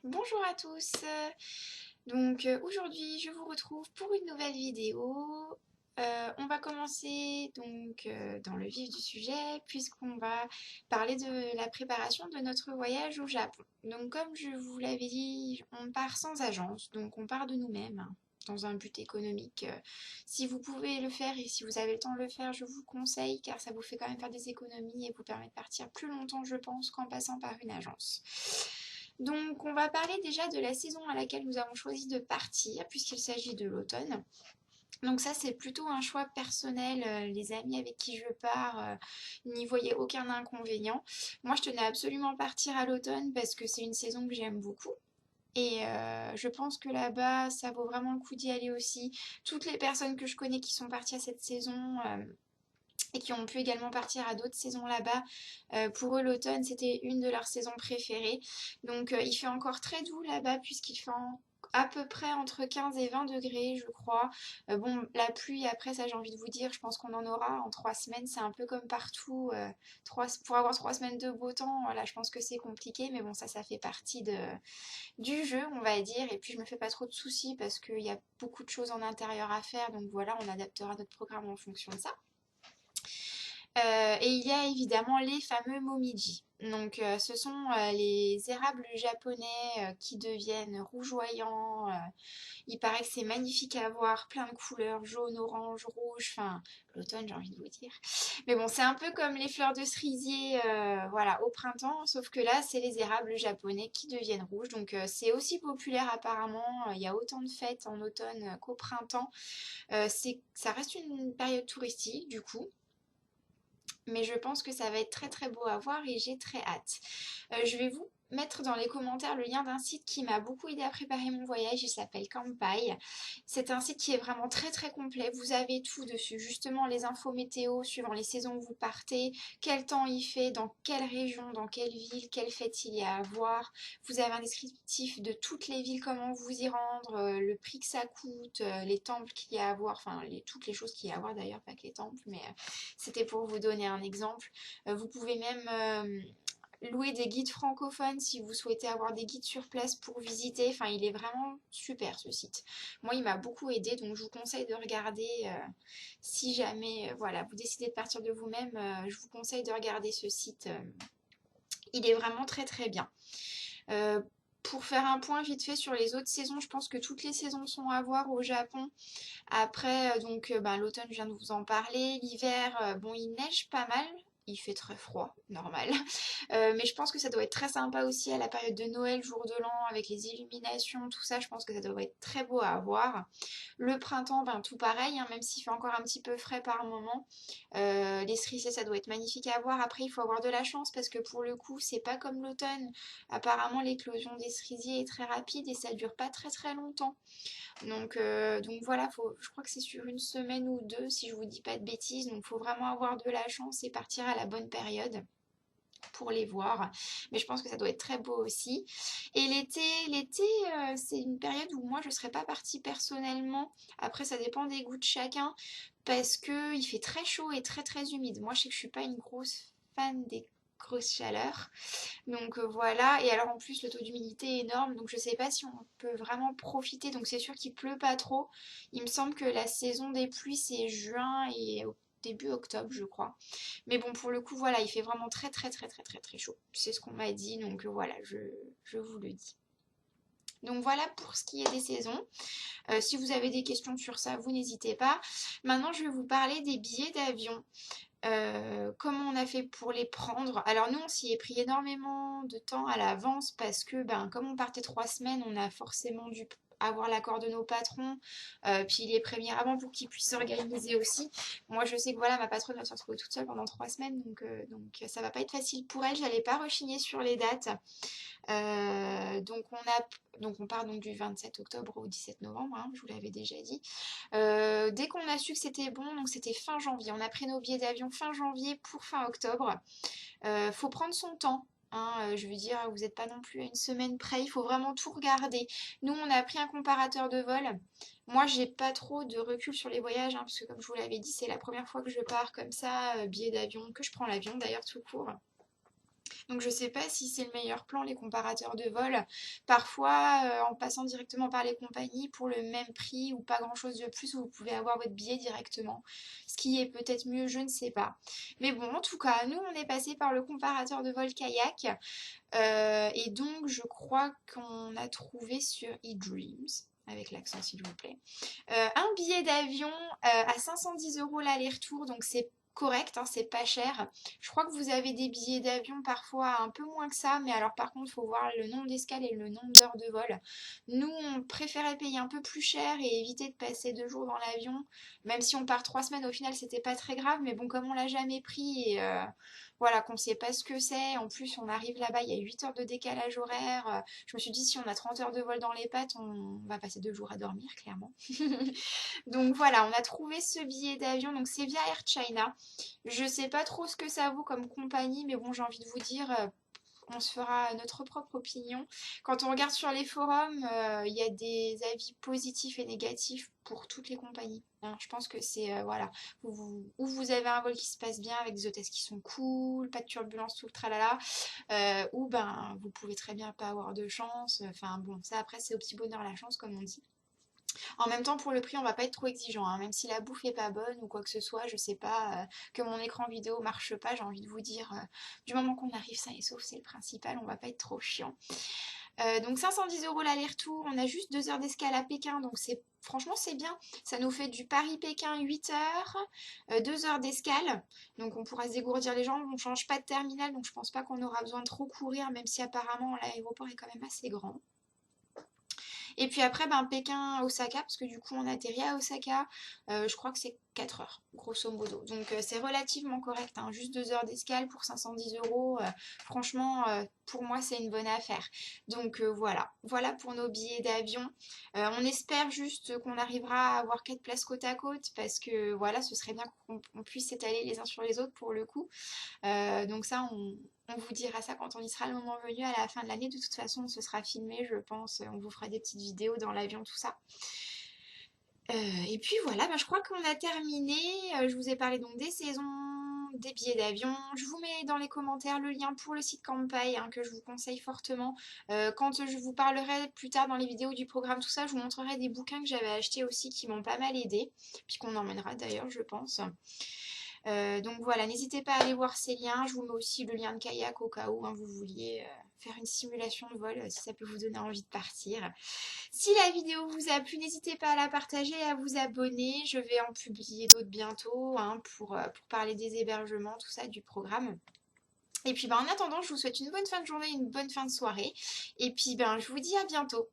Bonjour à tous. Aujourd'hui je vous retrouve pour une nouvelle vidéo. On va commencer dans le vif du sujet puisqu'on va parler de la préparation de notre voyage au Japon. Donc comme je vous l'avais dit, on part sans agence, donc on part de nous-mêmes hein, dans un but économique. Si vous pouvez le faire et si vous avez le temps de le faire, je vous conseille car ça vous fait quand même faire des économies et vous permet de partir plus longtemps je pense qu'en passant par une agence. Donc, on va parler déjà de la saison à laquelle nous avons choisi de partir, puisqu'il s'agit de l'automne. Donc ça, c'est plutôt un choix personnel. Les amis avec qui je pars n'y voyaient aucun inconvénient. Moi, je tenais absolument à partir à l'automne parce que c'est une saison que j'aime beaucoup. Et je pense que là-bas, ça vaut vraiment le coup d'y aller aussi. Toutes les personnes que je connais qui sont parties à cette saison et qui ont pu également partir à d'autres saisons là-bas. Pour eux, l'automne, c'était une de leurs saisons préférées. Donc il fait encore très doux là-bas puisqu'il fait à peu près entre 15 et 20 degrés, je crois. Bon, la pluie, après ça, j'ai envie de vous dire, je pense qu'on en aura en 3 semaines. C'est un peu comme partout. Pour avoir 3 semaines de beau temps, là, je pense que c'est compliqué. Mais bon, ça fait partie du jeu, on va dire. Et puis, je me fais pas trop de soucis parce qu'il y a beaucoup de choses en intérieur à faire. Donc voilà, on adaptera notre programme en fonction de ça. Et il y a évidemment les fameux momiji. Donc, ce sont les érables japonais qui deviennent rougeoyants. Il paraît que c'est magnifique à voir, plein de couleurs, jaune, orange, rouge, enfin, l'automne, j'ai envie de vous dire. Mais bon, c'est un peu comme les fleurs de cerisier, voilà, au printemps, sauf que là, c'est les érables japonais qui deviennent rouges. Donc, c'est aussi populaire apparemment. Il y a autant de fêtes en automne qu'au printemps. Ça reste une période touristique, du coup. Mais je pense que ça va être très très beau à voir et j'ai très hâte. Je vais vous mettre dans les commentaires le lien d'un site qui m'a beaucoup aidé à préparer mon voyage, il s'appelle Kampai. C'est un site qui est vraiment très très complet, vous avez tout dessus, justement les infos météo suivant les saisons où vous partez, quel temps il fait, dans quelle région, dans quelle ville, quelle fête il y a à voir. Vous avez un descriptif de toutes les villes, comment vous y rendre, le prix que ça coûte, les temples qu'il y a à voir, enfin toutes les choses qu'il y a à voir d'ailleurs, pas que les temples, mais c'était pour vous donner un exemple. Vous pouvez même louer des guides francophones si vous souhaitez avoir des guides sur place pour visiter. Enfin, il est vraiment super ce site. Moi, il m'a beaucoup aidé, donc je vous conseille de regarder si jamais voilà, vous décidez de partir de vous-même. Je vous conseille de regarder ce site. Il est vraiment très très bien. Euh, pour faire un point vite fait sur les autres saisons, je pense que toutes les saisons sont à voir au Japon. Après, ben, l'automne, je viens de vous en parler. L'hiver, bon, il neige pas mal. Il fait très froid, normal. Mais je pense que ça doit être très sympa aussi à la période de Noël, jour de l'an, avec les illuminations, tout ça. Je pense que ça doit être très beau à voir. Le printemps, ben, tout pareil, hein, même s'il fait encore un petit peu frais par moment. Les cerisiers, ça doit être magnifique à voir. Après, il faut avoir de la chance parce que pour le coup, c'est pas comme l'automne. Apparemment, l'éclosion des cerisiers est très rapide et ça dure pas très très longtemps. Donc voilà, je crois que c'est sur une semaine ou deux, si je vous dis pas de bêtises. Donc il faut vraiment avoir de la chance et partir à la bonne période pour les voir. Mais je pense que ça doit être très beau aussi. Et l'été, c'est une période où moi je ne serais pas partie personnellement. Après, ça dépend des goûts de chacun parce que il fait très chaud et très très humide. Moi, je sais que je suis pas une grosse fan des grosses chaleurs. Donc voilà, et alors en plus le taux d'humidité est énorme, donc je sais pas si on peut vraiment profiter, donc c'est sûr qu'il pleut pas trop. Il me semble que la saison des pluies c'est juin et au début octobre je crois. Mais bon pour le coup voilà, il fait vraiment très très très très très très chaud. C'est ce qu'on m'a dit, donc voilà, je vous le dis. Donc voilà pour ce qui est des saisons. Si vous avez des questions sur ça, vous n'hésitez pas. Maintenant je vais vous parler des billets d'avion. Comment on a fait pour les prendre? Alors nous, on s'y est pris énormément de temps à l'avance parce que, ben, comme on partait 3 semaines, on a forcément dû avoir l'accord de nos patrons, puis les prévenir avant pour qu'ils puissent s'organiser aussi. Moi, je sais que voilà, ma patronne va se retrouver toute seule pendant 3 semaines, donc ça va pas être facile pour elle. J'allais pas rechigner sur les dates. Donc on part donc du 27 octobre au 17 novembre, hein, je vous l'avais déjà dit. Dès qu'on a su que c'était bon, donc c'était fin janvier, on a pris nos billets d'avion fin janvier pour fin octobre. Faut prendre son temps. Hein, je veux dire, vous n'êtes pas non plus à une semaine près, il faut vraiment tout regarder. Nous, on a pris un comparateur de vol. Moi, j'ai pas trop de recul sur les voyages, hein, parce que comme je vous l'avais dit, c'est la première fois que je pars comme ça, billet d'avion, que je prends l'avion d'ailleurs tout court. Donc je sais pas si c'est le meilleur plan, les comparateurs de vol. Parfois, en passant directement par les compagnies, pour le même prix ou pas grand-chose de plus, vous pouvez avoir votre billet directement. Ce qui est peut-être mieux, je ne sais pas. Mais bon, en tout cas, nous, on est passé par le comparateur de vol kayak. Et donc, je crois qu'on a trouvé sur eDreams, avec l'accent s'il vous plaît, un billet d'avion à 510 € l'aller-retour, donc c'est correct, hein, c'est pas cher. Je crois que vous avez des billets d'avion parfois un peu moins que ça, mais alors par contre, il faut voir le nombre d'escales et le nombre d'heures de vol. Nous, on préférait payer un peu plus cher et éviter de passer 2 jours dans l'avion, même si on part 3 semaines, au final, c'était pas très grave, mais bon, comme on l'a jamais pris et voilà, qu'on sait pas ce que c'est, en plus, on arrive là-bas, il y a 8 heures de décalage horaire, je me suis dit, si on a 30 heures de vol dans les pattes, on va passer 2 jours à dormir, clairement. Donc voilà, on a trouvé ce billet d'avion, donc c'est via Air China. Je sais pas trop ce que ça vaut comme compagnie, mais bon, j'ai envie de vous dire, on se fera notre propre opinion. Quand on regarde sur les forums, il y a des avis positifs et négatifs pour toutes les compagnies, hein. Je pense que c'est, voilà, ou vous avez un vol qui se passe bien avec des hôtesses qui sont cool, pas de turbulence, tout le tralala, ou ben vous pouvez très bien pas avoir de chance. Enfin bon, ça après c'est au petit bonheur la chance comme on dit. En même temps, pour le prix, on va pas être trop exigeant, hein. Même si la bouffe est pas bonne ou quoi que ce soit, je sais pas, que mon écran vidéo marche pas, j'ai envie de vous dire, du moment qu'on arrive sain et sauf, c'est le principal, on va pas être trop chiant. Donc 510 € l'aller-retour, on a juste 2 heures d'escale à Pékin, donc c'est franchement c'est bien. Ça nous fait du Paris-Pékin 8 heures, 2 heures d'escale, donc on pourra se dégourdir les jambes, on change pas de terminal, donc je pense pas qu'on aura besoin de trop courir, même si apparemment l'aéroport est quand même assez grand. Et puis après, ben, Pékin-Osaka, parce que du coup, on atterrit à Osaka. Je crois que c'est 4 heures, grosso modo. Donc, c'est relativement correct, hein. Juste 2 heures d'escale pour 510 €. Franchement, pour moi, c'est une bonne affaire. Donc, voilà. Voilà pour nos billets d'avion. On espère juste qu'on arrivera à avoir 4 places côte à côte, parce que voilà, ce serait bien qu'on puisse s'étaler les uns sur les autres pour le coup. Donc ça, on vous dira ça quand on y sera le moment venu à la fin de l'année. De toute façon, ce sera filmé, je pense. On vous fera des petites vidéos dans l'avion, tout ça. Et puis voilà, bah, je crois qu'on a terminé. Je vous ai parlé donc des saisons, des billets d'avion. Je vous mets dans les commentaires le lien pour le site Campai, hein, que je vous conseille fortement. Quand je vous parlerai plus tard dans les vidéos du programme, tout ça, je vous montrerai des bouquins que j'avais achetés aussi qui m'ont pas mal aidé, puis qu'on emmènera d'ailleurs, je pense. Donc voilà, n'hésitez pas à aller voir ces liens. Je vous mets aussi le lien de kayak au cas où, hein, vous vouliez faire une simulation de vol, si ça peut vous donner envie de partir. Si la vidéo vous a plu, n'hésitez pas à la partager et à vous abonner. Je vais en publier d'autres bientôt, hein, pour parler des hébergements, tout ça, du programme. Et puis ben, en attendant, je vous souhaite une bonne fin de journée, une bonne fin de soirée. Et puis ben, je vous dis à bientôt.